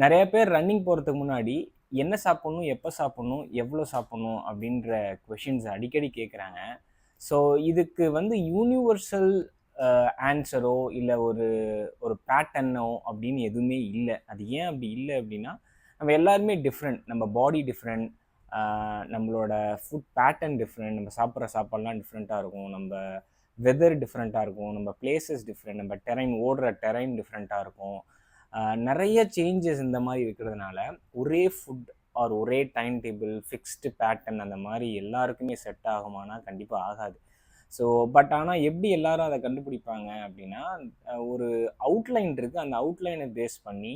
நிறைய பேர் ரன்னிங் போகிறதுக்கு முன்னாடி என்ன சாப்பிட்ணும், எப்போ சாப்பிட்ணும், எவ்வளோ சாப்பிட்ணும் அப்படின்ற கொஷின்ஸ் அடிக்கடி கேட்குறாங்க. ஸோ இதுக்கு வந்து யூனிவர்சல் ஆன்சரோ இல்லை ஒரு ஒரு பேட்டர்னோ அப்படின்னு எதுவுமே இல்லை. அது ஏன் அப்படி இல்லை அப்படின்னா, நம்ம எல்லாருமே டிஃப்ரெண்ட். நம்ம பாடி டிஃப்ரெண்ட், நம்மளோட ஃபுட் பேட்டர்ன் டிஃப்ரெண்ட், நம்ம சாப்பிட்ற சாப்பாடுலாம் டிஃப்ரெண்ட்டாக இருக்கும், நம்ம வெதர் டிஃப்ரெண்ட்டாக இருக்கும், நம்ம பிளேசஸ் டிஃப்ரெண்ட், நம்ம டெரைன் ஓடுற டெரைன் டிஃப்ரெண்ட்டாக இருக்கும். நிறைய சேஞ்சஸ் இந்த மாதிரி இருக்கிறதுனால ஒரே ஃபுட் ஆர் ஒரே டைம் டேபிள் ஃபிக்ஸ்டு பேட்டர்ன் அந்த மாதிரி எல்லாருக்குமே செட் ஆகுமானா கண்டிப்பாக ஆகாது. ஸோ பட் ஆனால் எப்படி எல்லாரும் அதை கண்டுபிடிப்பாங்க அப்படின்னா, ஒரு அவுட்லைன் இருக்குது, அந்த அவுட்லைனை பேஸ் பண்ணி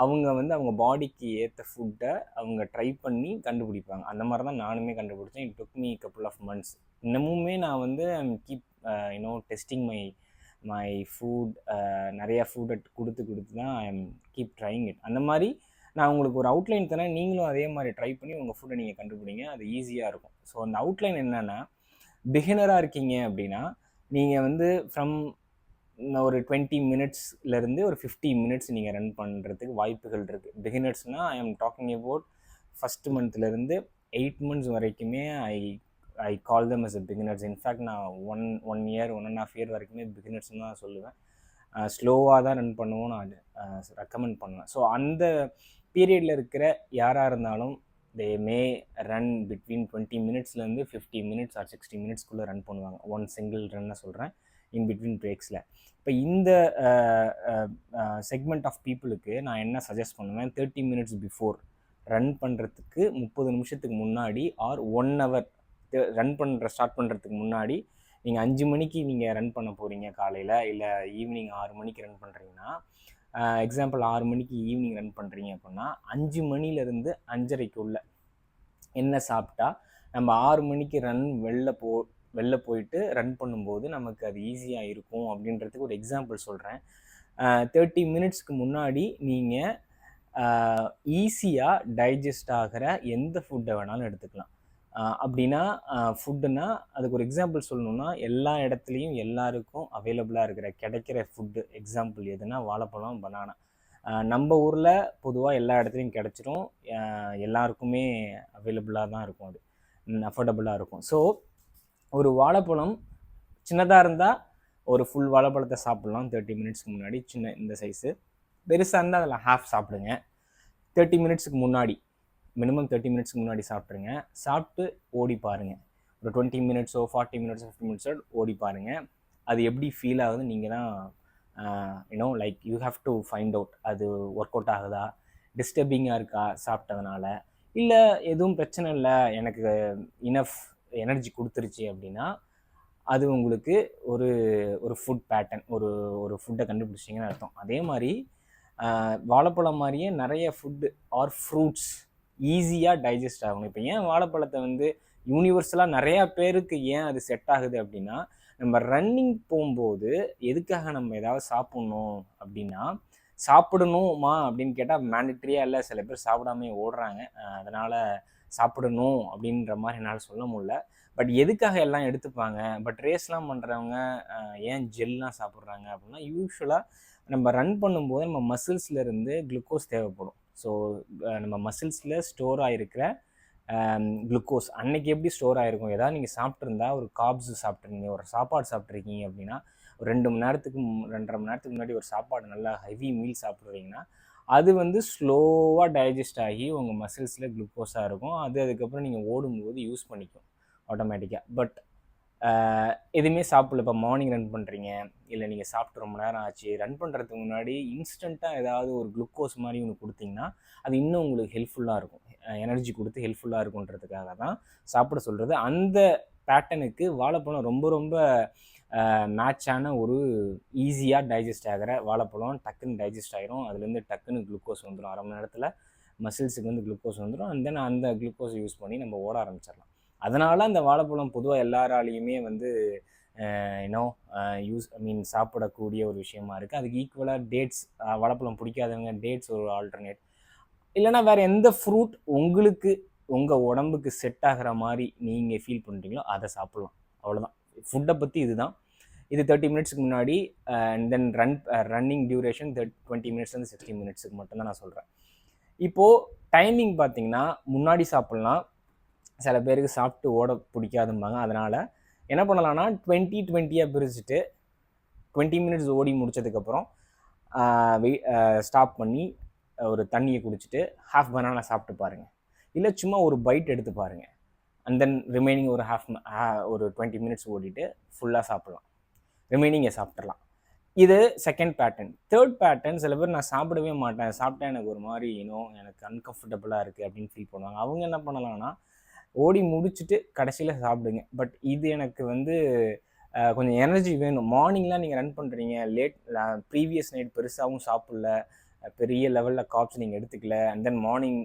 அவங்க வந்து அவங்க பாடிக்கு ஏற்ற ஃபுட்டை அவங்க ட்ரை பண்ணி கண்டுபிடிப்பாங்க. அந்த மாதிரி தான் நானுமே கண்டுபிடிச்சேன். It took me couple of months. இன்னமுமே நான் வந்து கீப் டெஸ்டிங் மை ஃபுட். நிறையா ஃபுட்டை கொடுத்து தான் I am keep trying it. அந்த மாதிரி நான் உங்களுக்கு ஒரு அவுட்லைன் தரேன், நீங்களும் அதே மாதிரி ட்ரை பண்ணி உங்கள் ஃபுட்டை நீங்கள் கண்டுபிடிங்க, அது ஈஸியாக இருக்கும். ஸோ அந்த அவுட்லைன் என்னென்னா, பிகினராக இருக்கீங்க அப்படின்னா நீங்கள் வந்து ஃப்ரம் ஒரு 20 மினிட்ஸ்லேருந்து ஒரு 50 மினிட்ஸ் நீங்கள் ரன் பண்ணுறதுக்கு வாய்ப்புகள் இருக்குது. பிகினர்ஸ்னால் I am talking about first மந்த்லேருந்து 8 months வரைக்குமே I call them as a beginners. In fact நான் ஒன் இயர் 1.5 year வரைக்குமே பிகினர்ஸ்னு தான் சொல்லுவேன். ஸ்லோவாக தான் ரன் பண்ணுவோம், நான் ரெக்கமெண்ட் பண்ணுவேன். ஸோ அந்த பீரியடில் இருக்கிற யாராக இருந்தாலும் தே மே ரன் பிட்வீன் 20 மினிட்ஸ்லேருந்து 50 மினிட்ஸ் ஆர் 60 மினிட்ஸ்க்குள்ளே ரன் பண்ணுவாங்க. ஒன் சிங்கிள் ரன்னை சொல்கிறேன், இன் பிட்வீன் பிரேக்ஸில். இப்போ இந்த செக்மெண்ட் ஆஃப் பீப்புளுக்கு நான் என்ன சஜஸ்ட் பண்ணுவேன், 30 மினிட்ஸ் பிஃபோர் ரன் பண்ணுறதுக்கு 30 நிமிஷத்துக்கு முன்னாடி ஆர் 1 hour ரன் ஸ்டார்ட் பண்ணுறதுக்கு முன்னாடி நீங்கள் 5 மணிக்கு நீங்கள் ரன் பண்ண போகிறீங்க காலையில், இல்லை ஈவினிங் 6 மணிக்கு ரன் பண்ணுறீங்கன்னா, எக்ஸாம்பிள் 6 மணிக்கு ஈவினிங் ரன் பண்ணுறீங்க அப்படின்னா 5 மணிலேருந்து 5:30க்குள்ள என்ன சாப்பிட்டா நம்ம 6 மணிக்கு வெளில போயிட்டு ரன் பண்ணும்போது நமக்கு அது ஈஸியாக இருக்கும் அப்படின்றதுக்கு ஒரு எக்ஸாம்பிள் சொல்கிறேன். 30 மினிட்ஸ்க்கு முன்னாடி நீங்கள் ஈஸியாக டைஜஸ்ட் ஆகிற எந்த ஃபுட்டை வேணாலும் எடுத்துக்கலாம். அப்படின்னா ஃபுட்டுன்னா அதுக்கு ஒரு எக்ஸாம்பிள் சொல்லணுன்னா, எல்லா இடத்துலையும் எல்லாருக்கும் அவைலபிளாக கிடைக்கிற ஃபுட்டு எக்ஸாம்பிள் எதுனா வாழைப்பழம், பனானா. நம்ம ஊரில் பொதுவாக எல்லா இடத்துலையும் கிடச்சிரும், எல்லாருக்குமே அவைலபிளாக தான் இருக்கும், அது அஃபோர்டபுளாக இருக்கும். ஸோ ஒரு வாழைப்பழம் சின்னதாக இருந்தால் ஒரு ஃபுல் வாழைப்பழத்தை சாப்பிட்லாம் 30 மினிட்ஸ்க்கு முன்னாடி, சின்ன இந்த சைஸு. பெருசாக இருந்தால் அதில் ஹாஃப் சாப்பிடுங்க. 30 மினிட்ஸுக்கு முன்னாடி, மினிமம் 30 மினிட்ஸ்க்கு முன்னாடி சாப்பிட்ருங்க. சாப்பிட்டு ஓடி பாருங்கள், ஒரு 20 மினிட்ஸோ 40 மினிட்ஸோ 50 மினிட்ஸோ ஓடி பாருங்கள். அது எப்படி ஃபீல் ஆகுதுன்னு நீங்கள் தான் like you have to find out. அது ஒர்க் அவுட் ஆகுதா, டிஸ்டர்பிங்காக இருக்கா சாப்பிட்டதுனால, இல்லை எதுவும் பிரச்சனை இல்லை, எனக்கு இனஃப் எனர்ஜி கொடுத்துருச்சு அப்படின்னா அது உங்களுக்கு ஒரு ஒரு ஃபுட் பேட்டர்ன், ஒரு ஃபுட்டை கண்டுபிடிச்சிங்கன்னு அர்த்தம். அதே மாதிரி வாழைப்பழம் மாதிரியே நிறைய ஃபுட்டு ஆர் ஃப்ரூட்ஸ் ஈஸியாக டைஜஸ்ட் ஆகணும். இப்போ ஏன் வாழைப்பழத்தை வந்து யூனிவர்சலாக நிறையா பேருக்கு ஏன் அது செட் ஆகுது அப்படின்னா, நம்ம ரன்னிங் போகும்போது எதுக்காக நம்ம ஏதாவது சாப்பிட்ணும் அப்படின்னா, சாப்பிடணுமா அப்படின்னு கேட்டால் மேண்டட்ரியாக இல்லை, சில பேர் சாப்பிடாமே ஓடுறாங்க, அதனால் சாப்பிடணும் அப்படின்ற மாதிரி என்னால் சொல்ல முடியல. பட் எதுக்காக எல்லாம் எடுத்துப்பாங்க, பட் ரேஸ்லாம் பண்ணுறவங்க ஏன் ஜெல்லாம் சாப்பிட்றாங்க அப்படின்னா, யூஸ்வலாக நம்ம ரன் பண்ணும்போது நம்ம மசில்ஸ்லேருந்து குளுக்கோஸ் தேவைப்படும். ஸோ நம்ம மசில்ஸில் ஸ்டோர் ஆகிருக்கிற குளுக்கோஸ் அன்னைக்கு எப்படி ஸ்டோர் ஆகிருக்கும், ஏதாவது நீங்கள் சாப்பிட்ருந்தா, ஒரு காப்ஸ் சாப்பிட்ருக்கீங்க, ஒரு சாப்பாடு சாப்பிட்ருக்கீங்க அப்படின்னா, ஒரு 2 மணி நேரத்துக்கு 2.5 மணி நேரத்துக்கு முன்னாடி ஒரு சாப்பாடு நல்லா ஹெவி மீல் சாப்பிட்றீங்கன்னா, அது வந்து ஸ்லோவாக டைஜஸ்ட் ஆகி உங்கள் மசில்ஸில் குளுக்கோஸாக இருக்கும். அதுக்கப்புறம் நீங்கள் ஓடும்போது யூஸ் பண்ணிக்கும் ஆட்டோமேட்டிக்காக. பட் எதுவுமே சாப்பிடல, இப்போ மார்னிங் ரன் பண்ணுறீங்க, இல்லை நீங்கள் சாப்பிட்டு ரொம்ப நேரம் ஆச்சு, ரன் பண்ணுறதுக்கு முன்னாடி இன்ஸ்டண்ட்டாக ஏதாவது ஒரு குளுக்கோஸ் மாதிரி ஒன்று கொடுத்தீங்கன்னா அது இன்னும் உங்களுக்கு ஹெல்ப்ஃபுல்லாக இருக்கும், எனர்ஜி கொடுத்து ஹெல்ப்ஃபுல்லாக இருக்குன்றதுக்காக தான் சாப்பிட சொல்கிறது. அந்த பேட்டர்னுக்கு வாழைப்பழம் ரொம்ப ரொம்ப மேட்சான ஒரு ஈஸியாக டைஜஸ்ட் ஆகிற வாழைப்பழம். டக்குன்னு டைஜஸ்ட் ஆகிரும், அதுலேருந்து டக்குன்னு குளுக்கோஸ் வந்துடும், 1/2 மணி நேரத்தில் மசில்ஸுக்கு வந்து குளுக்கோஸ் வந்துடும். அண்ட் தென் அந்த குளுக்கோஸை யூஸ் பண்ணி நம்ம ஓட ஆரம்பிச்சிடலாம். அதனால் அந்த வாழைப்பழம் பொதுவாக எல்லாராலையுமே வந்து சாப்பிடக்கூடிய ஒரு விஷயமா இருக்குது. அதுக்கு ஈக்குவலாக டேட்ஸ், வாழைப்பழம் பிடிக்காதவங்க டேட்ஸ் ஒரு ஆல்டர்னேட், இல்லைனா வேறு எந்த ஃப்ரூட் உங்களுக்கு உங்கள் உடம்புக்கு செட் ஆகிற மாதிரி நீங்கள் ஃபீல் பண்ணுறீங்களோ அதை சாப்பிட்லாம். அவ்வளோதான், ஃபுட்டை பற்றி இதுதான். இது 30 மினிட்ஸ்க்கு முன்னாடி அண்ட் தென் ரன்னிங் டியூரேஷன் 20 மினிட்ஸ்லேருந்து 60 மினிட்ஸுக்கு மட்டும்தான் நான் சொல்கிறேன். இப்போது டைமிங் பார்த்தீங்கன்னா முன்னாடி சாப்பிட்லாம், சில பேருக்கு சாப்பிட்டு ஓட பிடிக்காதும்பாங்க. அதனால் என்ன பண்ணலாம்னா 20-20 பிரிச்சுட்டு 20 மினிட்ஸ் ஓடி முடிச்சதுக்கப்புறம் ஸ்டாப் பண்ணி ஒரு தண்ணியை குடிச்சிட்டு ஹாஃப் பனானா சாப்பிட்டு பாருங்கள். இல்லை சும்மா ஒரு பைட் எடுத்து பாருங்கள். அண்ட் தென் ரிமைனிங் ஒரு 20 மினிட்ஸ் ஓடிட்டு ஃபுல்லாக சாப்பிட்லாம், ரிமைனிங்கை சாப்பிட்றலாம். இது செகண்ட் பேட்டர்ன். தேர்ட் பேட்டர்ன், சில பேர் நான் சாப்பிடவே மாட்டேன், சாப்பிட்டா எனக்கு ஒரு மாதிரி எனக்கு அன்கம்ஃபர்டபுளாக இருக்குது அப்படின்னு ஃபீல் பண்ணுவாங்க. அவங்க என்ன பண்ணலாம்னா ஓடி முடிச்சுட்டு கடைசியில் சாப்பிடுங்க. பட் இது எனக்கு கொஞ்சம் எனர்ஜி வேணும். மார்னிங்லாம் நீங்கள் ரன் பண்ணுறீங்க, ப்ரீவியஸ் நைட் பெருசாகவும் சாப்பிடல, பெரிய லெவலில் காப்ஸ் நீங்கள் எடுத்துக்கல, அண்ட் தென் மார்னிங்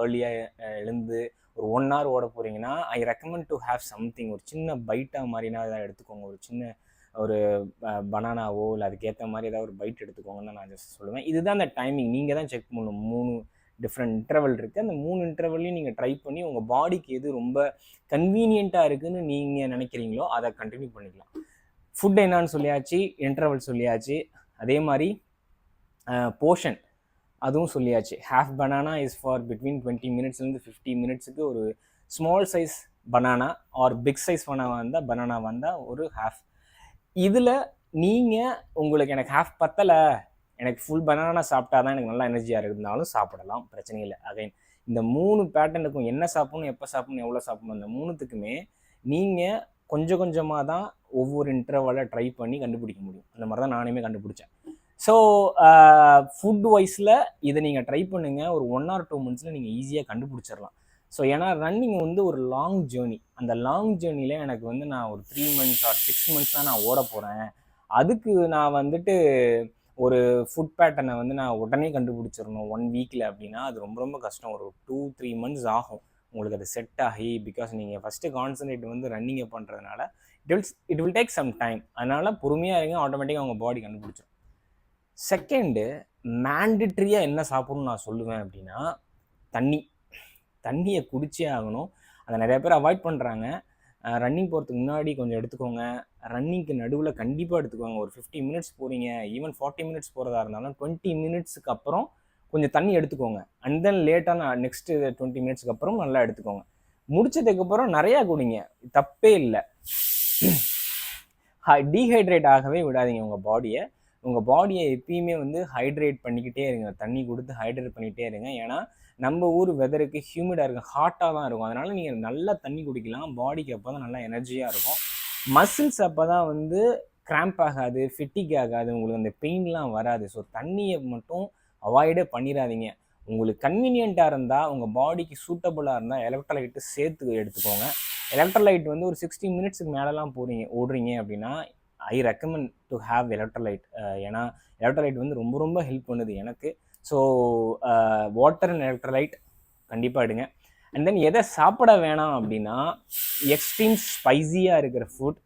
ஏர்லியாக எழுந்து ஒரு 1 hour ஓட போகிறீங்கன்னா I recommend to have something, ஒரு சின்ன பைட்டாக மாதிரினா எதாவது எடுத்துக்கோங்க. ஒரு சின்ன ஒரு பனானாவோ இல்லை அதுக்கேற்ற மாதிரி ஏதாவது ஒரு பைட் எடுத்துக்கோங்கன்னு தான் நான் ஜஸ்ட் சொல்லுவேன். இதுதான் அந்த டைமிங். நீங்கள் தான் செக் பண்ணணும். 3 டிஃப்ரெண்ட் இன்டர்வல் இருக்குது. அந்த 3 இன்டர்வல்லையும் நீங்கள் ட்ரை பண்ணி உங்கள் பாடிக்கு எது ரொம்ப கன்வீனியண்ட்டாக இருக்குதுன்னு நீங்கள் நினைக்கிறீங்களோ அதை கண்டினியூ பண்ணிக்கலாம். ஃபுட் என்னான்னு சொல்லியாச்சு, இன்டர்வல் சொல்லியாச்சு, அதே மாதிரி போர்ஷன் அதுவும் சொல்லியாச்சு. Half banana is for between 20 மினிட்ஸ்லேருந்து 50 மினிட்ஸுக்கு ஒரு small size banana or big size banana வந்தால் ஒரு ஹாஃப். இதில் நீங்கள் உங்களுக்கு எனக்கு ஹாஃப் பத்தலை, எனக்கு ஃபுல் பனானா சாப்பிட்டா தான் எனக்கு நல்லா எனர்ஜியாக இருந்தாலும் சாப்பிடலாம், பிரச்சனை இல்லை. அகைன் இந்த 3 பேட்டர்னுக்கும் என்ன சாப்பிடணும், எப்போ சாப்பிடணும், எவ்வளோ சாப்பிடணும், இந்த 3த்துக்குமே நீங்கள் கொஞ்சம் கொஞ்சமாக தான் ஒவ்வொரு இன்டர்வலை ட்ரை பண்ணி கண்டுபிடிக்க முடியும். அந்த மாதிரி தான் நானுமே கண்டுபிடிச்சேன். ஸோ ஃபுட் வைஸில் இதை நீங்கள் ட்ரை பண்ணுங்கள். ஒரு 1 or 2 months நீங்கள் ஈஸியாக கண்டுபிடிச்சிடலாம். ஸோ ஏன்னா ரன்னிங் ஒரு லாங் ஜேர்னி. அந்த லாங் ஜேர்னியில் எனக்கு நான் ஒரு 3 months or 6 months தான் நான் ஓட போகிறேன். அதுக்கு நான் ஒரு ஃபுட் பேட்டர்னை நான் உடனே கண்டுபிடிச்சிடணும் 1 weekல அப்படின்னா அது ரொம்ப ரொம்ப கஷ்டம். ஒரு 2-3 months ஆகும் உங்களுக்கு அது செட் ஆகி. பிகாஸ் நீங்கள் ஃபஸ்ட்டு கான்சன்ட்ரேட் ரன்னிங்கை பண்ணுறதுனால it will take some time. அதனால் பொறுமையாக இருங்க, ஆட்டோமேட்டிக்காக உங்கள் பாடி கண்டுபிடிச்சிடும். செகண்டு, மேண்டிட்ரியாக என்ன சாப்பிடணும்னு நான் சொல்லுவேன் அப்படின்னா தண்ணியை குடிச்சே ஆகணும். அதை நிறைய பேர் அவாய்ட் பண்ணுறாங்க. ரன்னிங் போகிறதுக்கு முன்னாடி கொஞ்சம் எடுத்துக்கோங்க, ரன்னிங்க்கு நடுவில் கண்டிப்பாக எடுத்துக்கோங்க. ஒரு 50 minutes போகிறீங்க, ஈவன் 40 minutes போகிறதா இருந்தாலும் 20 minutesக்கு அப்புறம் கொஞ்சம் தண்ணி எடுத்துக்கோங்க. அண்ட் தென் லேட்டாக நெக்ஸ்ட்டு 20 minutesக்கு அப்புறம் நல்லா எடுத்துக்கோங்க. முடிச்சதுக்கப்புறம் நிறையா குடிங்க, தப்பே இல்லை. டீஹைட்ரேட் ஆகவே விடாதீங்க உங்கள் பாடியை எப்பயுமே ஹைட்ரேட் பண்ணிக்கிட்டே இருங்க. தண்ணி கொடுத்து ஹைட்ரேட் பண்ணிக்கிட்டே இருங்க. ஏன்னா நம்ம ஊர் வெதருக்கு ஹியூமிடாக இருக்கும், ஹாட்டாக தான் இருக்கும். அதனால் நீங்கள் நல்லா தண்ணி குடிக்கலாம். பாடிக்கு அப்போ தான் நல்லா எனர்ஜியாக இருக்கும். மசில்ஸ் அப்போ தான் கிராம்ப் ஆகாது, ஃபிட்டிக் ஆகாது, உங்களுக்கு அந்த பெயின்லாம் வராது. ஸோ தண்ணியை மட்டும் அவாய்டே பண்ணிடாதீங்க. உங்களுக்கு கன்வீனியண்ட்டாக இருந்தால், உங்கள் பாடிக்கு சூட்டபுளாக இருந்தால் எலக்ட்ரோலைட்டு சேர்த்து எடுத்துக்கோங்க. எலக்ட்ரோலைட் ஒரு 60 minutesக்கு மேலெலாம் ஓடுறீங்க அப்படின்னா I recommend to have electrolyte. ஏன்னா எலக்ட்ரோலைட் ரொம்ப ரொம்ப ஹெல்ப் பண்ணுது எனக்கு. ஸோ வாட்டர் அண்ட் எலக்ட்ரோலைட் கண்டிப்பாக எடுங்க. அண்ட் தென் எதை சாப்பிட வேணாம் அப்படின்னா எக்ஸ்ட்ரீம் ஸ்பைஸியாக இருக்கிற food,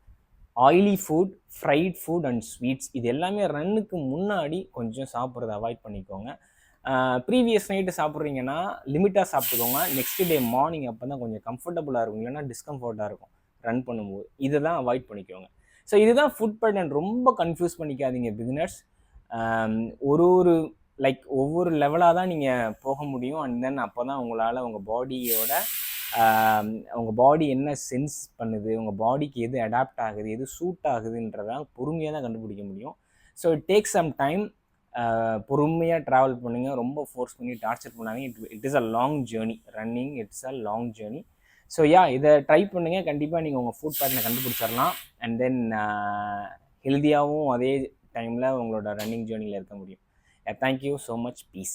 oily food, fried food and sweets, இது எல்லாமே ரன்னுக்கு முன்னாடி கொஞ்சம் சாப்பிட்றத அவாய்ட் பண்ணிக்கோங்க. ப்ரீவியஸ் நைட்டு சாப்பிட்றீங்கன்னா லிமிட்டாக சாப்பிட்டுக்கோங்க. நெக்ஸ்ட் டே மார்னிங் அப்போ தான் கொஞ்சம் கம்ஃபர்டபுளாக இருக்கும், இல்லைன்னா டிஸ்கம்ஃபர்ட்டாக இருக்கும் ரன் பண்ணும்போது. இதை தான் அவாய்ட் பண்ணிக்கோங்க. ஸோ இதுதான் ஃபுட் பேட்டர்ன். ரொம்ப கன்ஃபியூஸ் பண்ணிக்காதீங்க பிகினர்ஸ். ஒரு ஒவ்வொரு லெவலாக தான் நீங்கள் போக முடியும். அண்ட் தென் அப்போ தான் உங்களால் உங்கள் பாடியோட உங்கள் பாடி என்ன சென்ஸ் பண்ணுது, உங்கள் பாடிக்கு எது அடாப்ட் ஆகுது, எது சூட் ஆகுதுன்றதான் பொறுமையாக தான் கண்டுபிடிக்க முடியும். So it take some time. பொறுமையாக ட்ராவல் பண்ணுங்கள், ரொம்ப ஃபோர்ஸ் பண்ணி டார்ச்சர் பண்ணாதீங்க. It is a long journey. Running it's a long journey. So இதை ட்ரை பண்ணுங்கள். கண்டிப்பாக நீங்கள் உங்கள் ஃபுட் பேட்டர்னை கண்டுபிடிச்சிடலாம். அண்ட் தென் ஹெல்த்தியாகவும் அதே டைமில் உங்களோட ரன்னிங் ஜேர்னியில் இருக்க முடியும். Thank you so much. Peace.